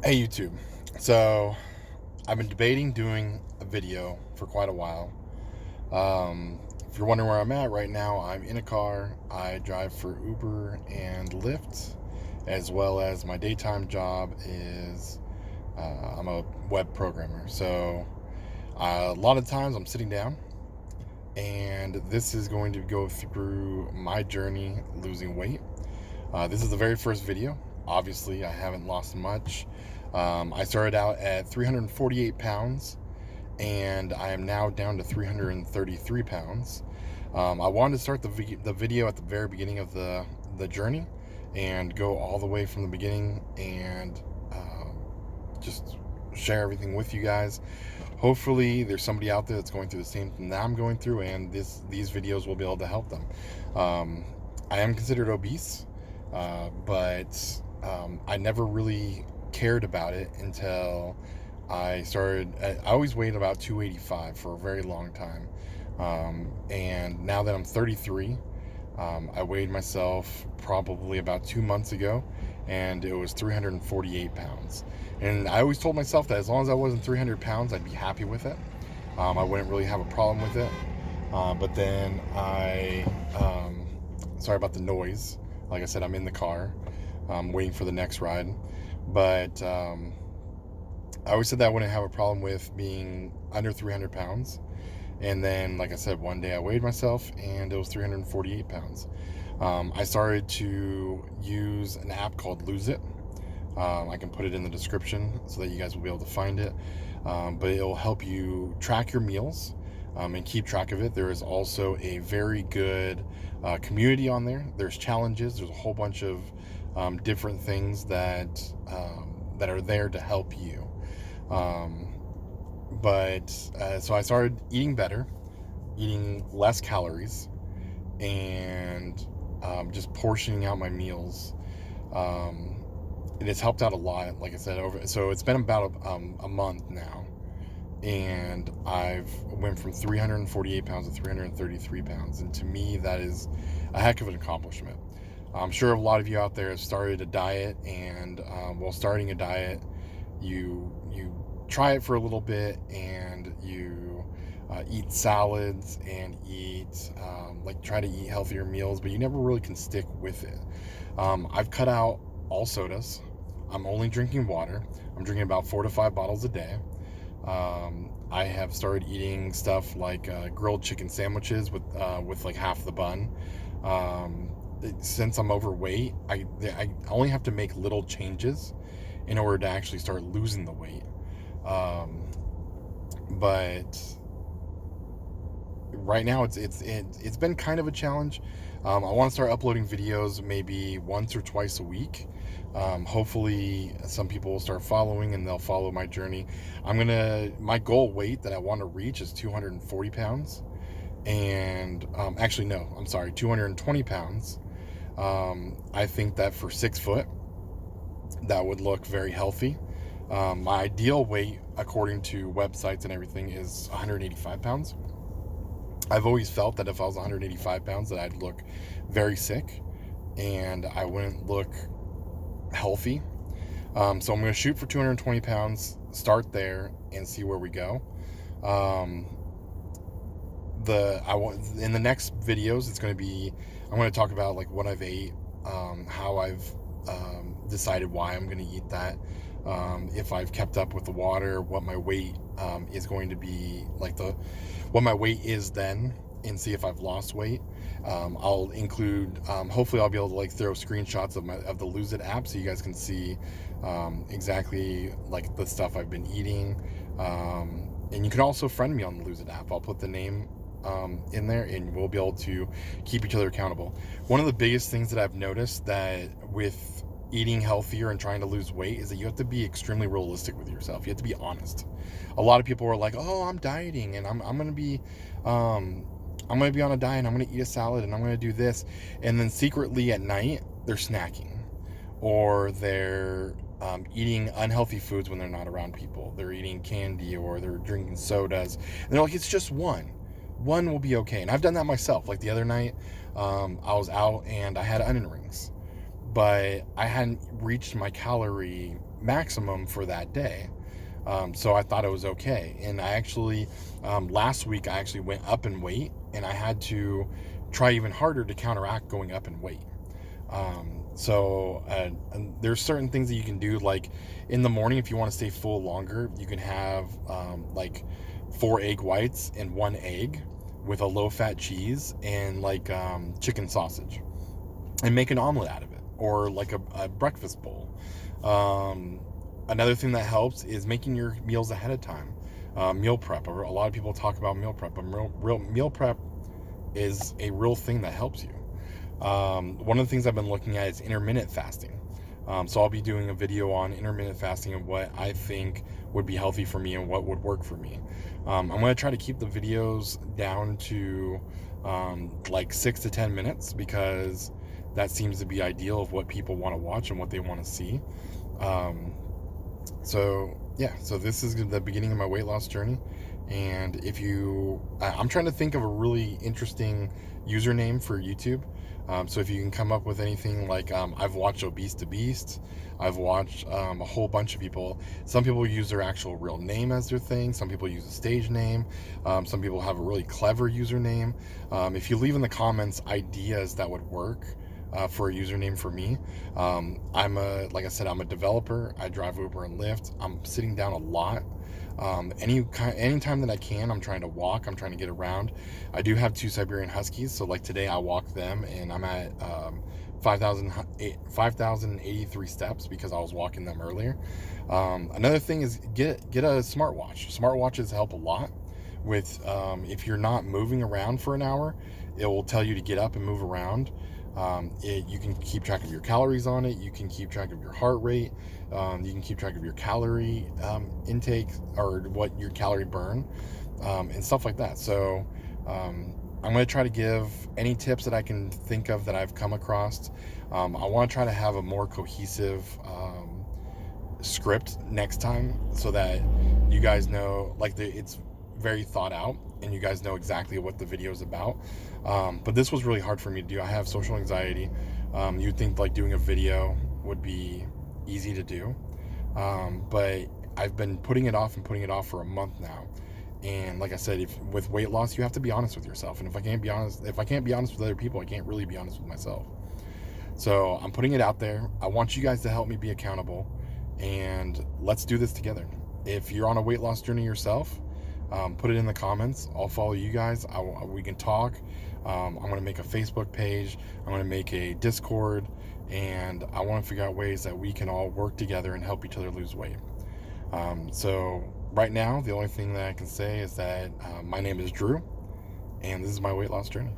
Hey YouTube. So I've been debating doing a video for quite a while. If you're wondering where I'm at right now, I'm in a car. I drive for Uber and Lyft, as well as my daytime job is I'm a web programmer. So a lot of times I'm sitting down, and this is going to go through my journey losing weight. This is the very first video. Obviously, I haven't lost much. I started out at 348 pounds, and I am now down to 333 pounds. I wanted to start the video at the very beginning of the journey and go all the way from the beginning and just share everything with you guys. Hopefully there's somebody out there that's going through the same thing that I'm going through, and these videos will be able to help them. I am considered obese, but I never really cared about it until I started. I always weighed about 285 for a very long time, and now that I'm 33, I weighed myself probably about 2 months ago, and it was 348 pounds. And I always told myself that as long as I wasn't 300 pounds, I'd be happy with it. I wouldn't really have a problem with it. But then sorry about the noise. Like I said, I'm in the car, waiting for the next ride. But I always said that I wouldn't have a problem with being under 300 pounds. And then, like I said, one day I weighed myself and it was 348 pounds. I started to use an app called Lose It. I can put it in the description so that you guys will be able to find it. But it'll help you track your meals and keep track of it. There is also a very good community on there. There's challenges. There's a whole bunch of different things that are there to help you. So I started eating better, eating less calories, and just portioning out my meals. And it's helped out a lot. Like I said, so it's been about a month now, and I've went from 348 pounds to 333 pounds, and to me that is a heck of an accomplishment. I'm sure a lot of you out there have started a diet, and while starting a diet, you try it for a little bit, and you eat salads and try to eat healthier meals, but you never really can stick with it. I've cut out all sodas. I'm only drinking water. I'm drinking about 4 to 5 bottles a day. I have started eating stuff like grilled chicken sandwiches with like half the bun. Since I'm overweight, I only have to make little changes in order to actually start losing the weight. But right now it's been kind of a challenge. I want to start uploading videos maybe once or twice a week. Hopefully some people will start following and they'll follow my journey. My goal weight that I want to reach is 240 pounds. And actually, no, I'm sorry, 220 pounds. I think that for 6 foot, that would look very healthy. My ideal weight, according to websites and everything, is 185 pounds. I've always felt that if I was 185 pounds, that I'd look very sick and I wouldn't look healthy. So I'm going to shoot for 220 pounds, start there, and see where we go. In the next videos, I'm going to talk about like what I've ate, how I've decided why I'm going to eat that, if I've kept up with the water, what my weight is going to be, what my weight is then, and see if I've lost weight. I'll include, hopefully I'll be able to like throw screenshots of the Lose It app so you guys can see exactly like the stuff I've been eating. And you can also friend me on the Lose It app. I'll put the name in there, and we'll be able to keep each other accountable. One of the biggest things that I've noticed that with eating healthier and trying to lose weight is that you have to be extremely realistic with yourself. You have to be honest. A lot of people are like, "Oh, I'm dieting, and I'm gonna be on a diet, and I'm gonna eat a salad, and I'm gonna do this," and then secretly at night they're snacking, or they're eating unhealthy foods when they're not around people. They're eating candy, or they're drinking sodas, and they're like, "It's just one will be okay." And I've done that myself. Like the other night, I was out and I had onion rings, but I hadn't reached my calorie maximum for that day. So I thought it was okay. And I actually, last week, I actually went up in weight, and I had to try even harder to counteract going up in weight. And there's certain things that you can do, like in the morning, if you want to stay full longer, you can have like 4 egg whites and 1 egg with a low fat cheese and like chicken sausage, and make an omelet out of it, or like a breakfast bowl. Another thing that helps is making your meals ahead of time. Meal prep. A lot of people talk about meal prep, but real meal prep is a real thing that helps you. One of the things I've been looking at is intermittent fasting. So I'll be doing a video on intermittent fasting and what I think would be healthy for me and what would work for me. I'm going to try to keep the videos down to like 6 to 10 minutes, because that seems to be ideal of what people want to watch and what they want to see. So this is the beginning of my weight loss journey. And I'm trying to think of a really interesting username for YouTube. So if you can come up with anything, like I've watched Obese to Beast, I've watched a whole bunch of people. Some people use their actual real name as their thing. Some people use a stage name. Some people have a really clever username. If you leave in the comments ideas that would work for a username for me. Like I said, I'm a developer. I drive Uber and Lyft. I'm sitting down a lot. Anytime that I can, I'm trying to walk. I'm trying to get around. I do have 2 Siberian Huskies, so like today I walked them, and I'm at 5,083 steps because I was walking them earlier. Another thing is get a smartwatch. Smartwatches help a lot with if you're not moving around for an hour, it will tell you to get up and move around. You can keep track of your calories on it. You can keep track of your heart rate. You can keep track of your calorie intake, or what your calorie burn, and stuff like that. So I'm going to try to give any tips that I can think of that I've come across. I want to try to have a more cohesive script next time, so that you guys know, like, it's very thought out and you guys know exactly what the video is about. But this was really hard for me to do. I have social anxiety. You'd think like doing a video would be easy to do, but I've been putting it off for a month now. And like I said, with weight loss, you have to be honest with yourself. And if I can't be honest with other people, I can't really be honest with myself. So I'm putting it out there. I want you guys to help me be accountable, and let's do this together. If you're on a weight loss journey yourself, put it in the comments. I'll follow you guys. We can talk. I'm going to make a Facebook page. I'm going to make a Discord, and I want to figure out ways that we can all work together and help each other lose weight. So right now, the only thing that I can say is that my name is Drew, and this is my weight loss journey.